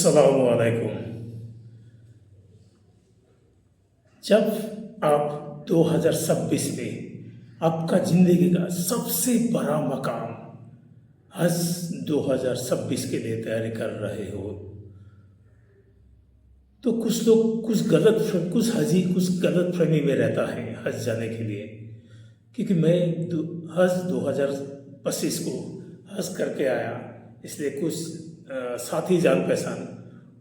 अस्सलामु अलैकुम। जब आप 2026 में आपका ज़िंदगी का सबसे बड़ा मकाम हज 2026 के लिए तैयारी कर रहे हो, तो कुछ लोग कुछ हाजी कुछ गलत फहमी में रहता है हज जाने के लिए। क्योंकि मैं हज 2025 को हज करके आया, इसलिए कुछ साथी जान पहचान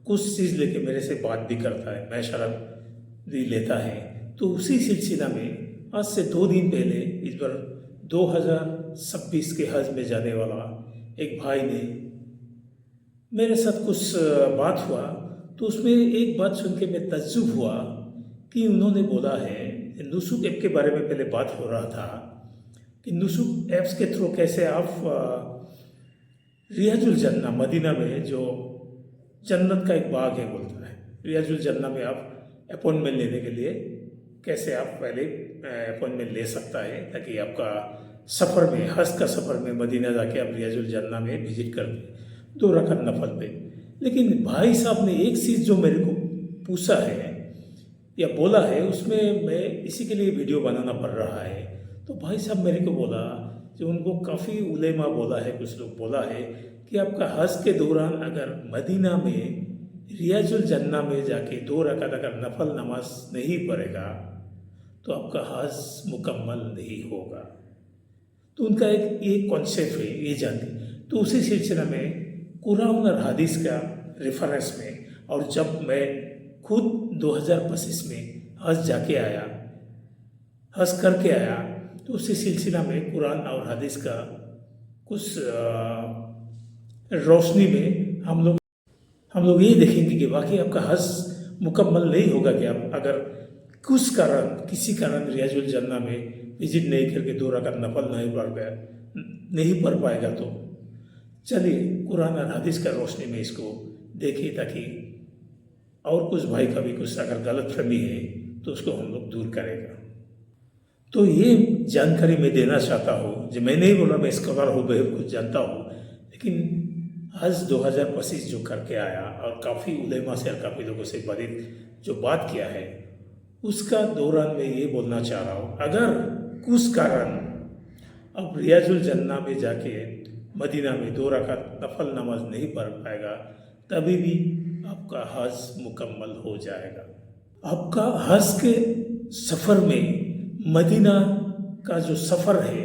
कुछ चीज़ लेके मेरे से बात भी करता है, मैं शर्त भी लेता है। तो उसी सिलसिला में आज से 2 दिन पहले इस बार 2026 के हज में जाने वाला एक भाई ने मेरे साथ कुछ बात हुआ, तो उसमें एक बात सुन के मैं तज्जुब हुआ कि उन्होंने बोला है, नुसुक ऐप के बारे में पहले बात हो रहा था कि नुसुक ऐप्स के थ्रू कैसे आप रियाजुल जन्ना मदीना में जो जन्नत का एक बाग है बोलता है, रियाजुल जन्ना में आप अपॉइंटमेंट लेने के लिए कैसे आप पहले अपॉइंटमेंट ले सकता है, ताकि आपका सफ़र में हज का सफ़र में मदीना जाके आप रियाजुल जन्ना में विजिट कर 2 रकात नफल पे। लेकिन भाई साहब ने एक चीज़ जो मेरे को पूछा है या बोला है, उसमें मैं इसी के लिए वीडियो बनाना पड़ रहा है। तो भाई साहब मेरे को बोला जो उनको काफ़ी उलेमा बोला है, कुछ लोग बोला है कि आपका हज के दौरान अगर मदीना में रियाजुल जन्ना में जाके 2 रकात अगर नफल नमाज नहीं पढ़ेगा तो आपका हज मुकम्मल नहीं होगा। तो उनका एक कॉन्सेप्ट है, ये जानते। तो उसी सिलसिला में कुरान और हदीस का रेफरेंस में, और जब मैं खुद 2025 में हज जाके आया, हज करके आया, तो उसी सिलसिला में कुरान और हदीस का कुछ रोशनी में हम लोग ये देखेंगे कि वाकई आपका हज मुकम्मल नहीं होगा कि आप अगर किसी कारण रियाजुल जन्ना में विजिट नहीं करके 2 रकात नफल नहीं पढ़ पाएगा। तो चलिए कुरान और हदीस का रोशनी में इसको देखिए, ताकि और कुछ भाई का भी कुछ अगर गलत फहमी है तो उसको हम लोग दूर करेगा। तो ये जानकारी मैं देना चाहता हूँ, जो मैं नहीं बोला मैं स्कॉलर हूँ, बहुत कुछ जानता हूँ, लेकिन हज 2025 जो करके आया और काफ़ी उलेमा से और काफ़ी लोगों से बड़ी जो बात किया है, उसका दौरान मैं ये बोलना चाह रहा हूँ, अगर कुछ कारण अब रियाजुल जन्ना में जाके मदीना में 2 रकात नफल नमाज नहीं पढ़ पाएगा, तभी भी आपका हज मुकम्मल हो जाएगा। आपका हज के सफ़र में मदीना का जो सफ़र है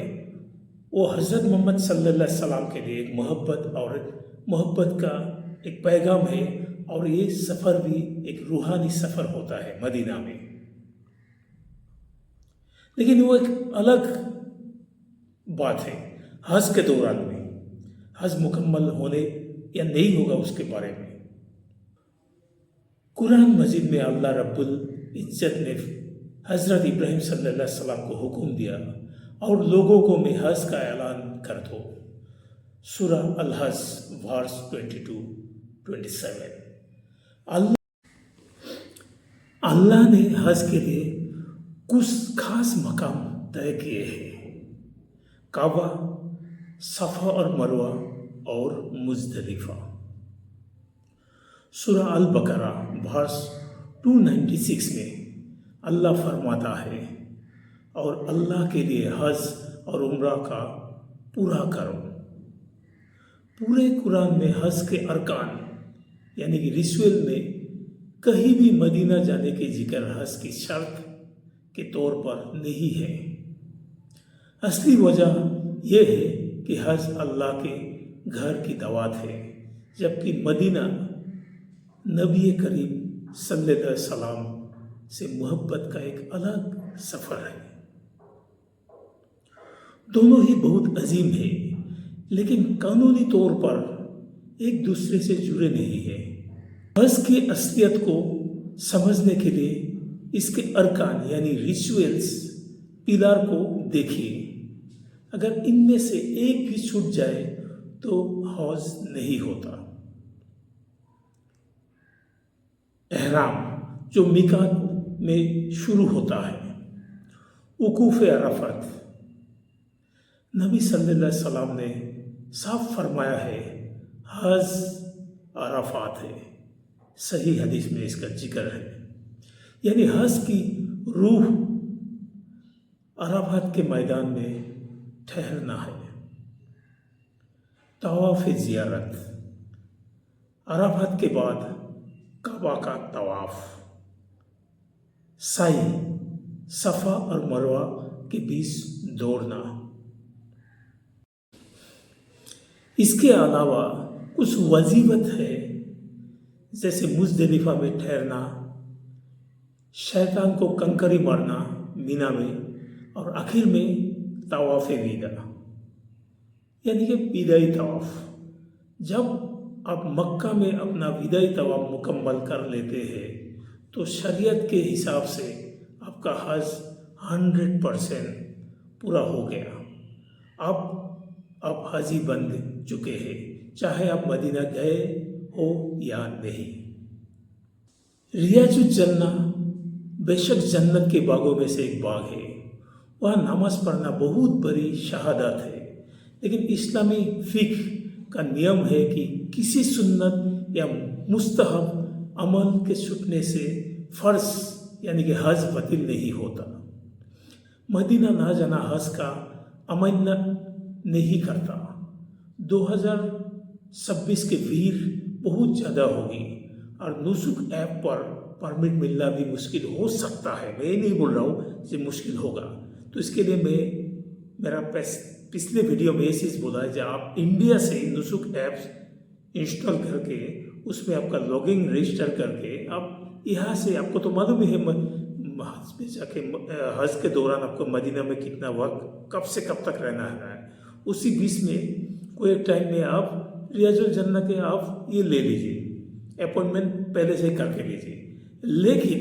वो हज़रत मोहम्मद सल्लल्लाहु अलैहि वसल्लम के लिए एक मोहब्बत का एक पैगाम है, और ये सफ़र भी एक रूहानी सफ़र होता है मदीना में। लेकिन वो एक अलग बात है हज के दौरान में, हज मुकम्मल होने या नहीं होगा उसके बारे में। कुरान मजीद में अल्लाह रब्बुल इज्जत ने हज़रत इब्राहिम सल्लल्लाहु अलैहि वसल्लम को हुक्म दिया और लोगों को मैं हज का ऐलान कर दो। सूरह अल-हज वर्स 22-27। अल्लाह ने हज के लिए कुछ खास मकाम तय किए हैं, काबा, सफ़ा और मरवा और मुज़दलिफ़ा। सूरह अल-बकरा वर्स 296 में अल्लाह फरमाता है, और अल्लाह के लिए हज और उम्रा का पूरा करो। पूरे कुरान में हज के अरकान यानी कि रिचुअल में कहीं भी मदीना जाने के जिक्र हज की शर्त के तौर पर नहीं है। असली वजह यह है कि हज अल्लाह के घर की दावत है, जबकि मदीना नबी करीम सल्लल्लाहु अलैहि वसल्लम से मोहब्बत का एक अलग सफ़र है। दोनों ही बहुत अजीम है, लेकिन कानूनी तौर पर एक दूसरे से जुड़े नहीं है। हज की असलियत को समझने के लिए इसके अरकान यानी रिचुअल्स पिलर को देखिए। अगर इनमें से एक भी छूट जाए तो हज नहीं होता। एहराम जो मिकात में शुरू होता है, वकूफ़ अरफात, नबी सल्लल्लाहु अलैहि वसल्लम ने साफ फरमाया है हज अरफात है। सही हदीस में इसका जिक्र है। यानी हज की रूह अराफात के मैदान में ठहरना है। तवाफ ज़ियारत, अराफात के बाद काबा का तवाफ, साई, सफ़ा और मरवा के बीच दौड़ना। इसके अलावा कुछ वजीफत है, जैसे मुज़दलिफा में ठहरना, शैतान को कंकरी मारना मीना में, और आखिर में तवाफ़ विदा, यानी कि विदाई तवाफ़। जब आप मक्का में अपना विदाई तवाफ़ मुकम्मल कर लेते हैं तो शरीयत के हिसाब से आपका हज 100% पूरा हो गया। अब आप हाजी बन चुके हैं, चाहे आप मदीना गए हो या नहीं। रियाजुल जन्ना बेशक जन्नत के बागों में से एक बाग है। वहाँ नमाज पढ़ना बहुत बड़ी शहादत है, लेकिन इस्लामी फ़िक़्ह का नियम है कि किसी सुन्नत या मुस्तहब अमल के छूटने से फ़र्ज यानी कि हज बातिल नहीं होता। मदीना ना जाना हज का अमान्य नहीं करता। 2026 के भीड़ बहुत ज़्यादा होगी और नुसुक ऐप पर परमिट मिलना भी मुश्किल हो सकता है। मैं नहीं बोल रहा हूँ कि मुश्किल होगा, तो इसके लिए मेरा पिछले वीडियो में ये चीज़ बोला है कि आप इंडिया से नुसुक ऐप्स इंस्टॉल करके उसमें आपका लॉगिन रजिस्टर करके आप यहाँ से, आपको तो मालूम ही है हज पे जाके हज के दौरान आपको मदीना में कितना वक्त कब से कब तक रहना है, उसी बीच में कोई एक टाइम में आप रियाजुल जन्ना के आप ये ले लीजिए, अपॉइंटमेंट पहले से करके लीजिए। लेकिन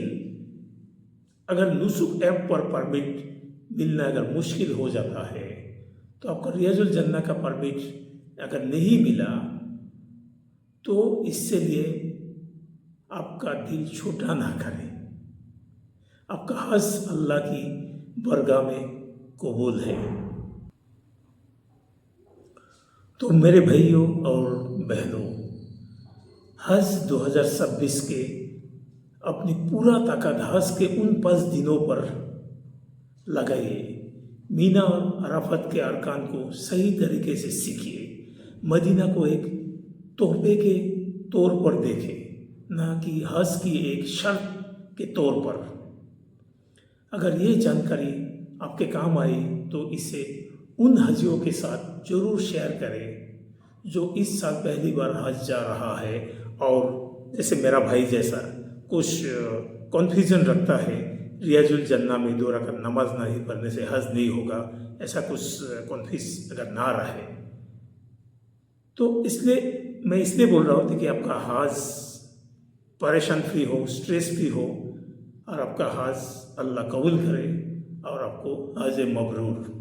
अगर नुसुक ऐप पर परमिट मिलना अगर मुश्किल हो जाता है तो आपको रियाजुल जन्ना का परमिट अगर नहीं मिला तो इससे लिए आपका दिल छोटा ना करे। आपका हज अल्लाह की बरगाह में कबूल है। तो मेरे भाइयों और बहनों, हज 2026 के अपनी पूरा ताकत हज के उन 5 दिनों पर लगाइए। मीना और अराफत के अरकान को सही तरीके से सीखिए। मदीना को एक तोहफे के तौर पर देखें, ना कि हज की एक शर्त के तौर पर। अगर ये जानकारी आपके काम आई तो इसे उन हजियों के साथ ज़रूर शेयर करें जो इस साल पहली बार हज जा रहा है और जैसे मेरा भाई जैसा कुछ कन्फ्यूजन रखता है, रियाजुल जन्ना में 2 रकात नमाज नहीं पढ़ने से हज नहीं होगा, ऐसा कुछ कन्फ्यूज अगर ना रहे तो इसलिए मैं इसलिए बोल रहा हूँ कि आपका हज परेशान फ्री हो, स्ट्रेस फ्री हो और आपका हज अल्लाह कबूल करे और आपको हज मबरूर।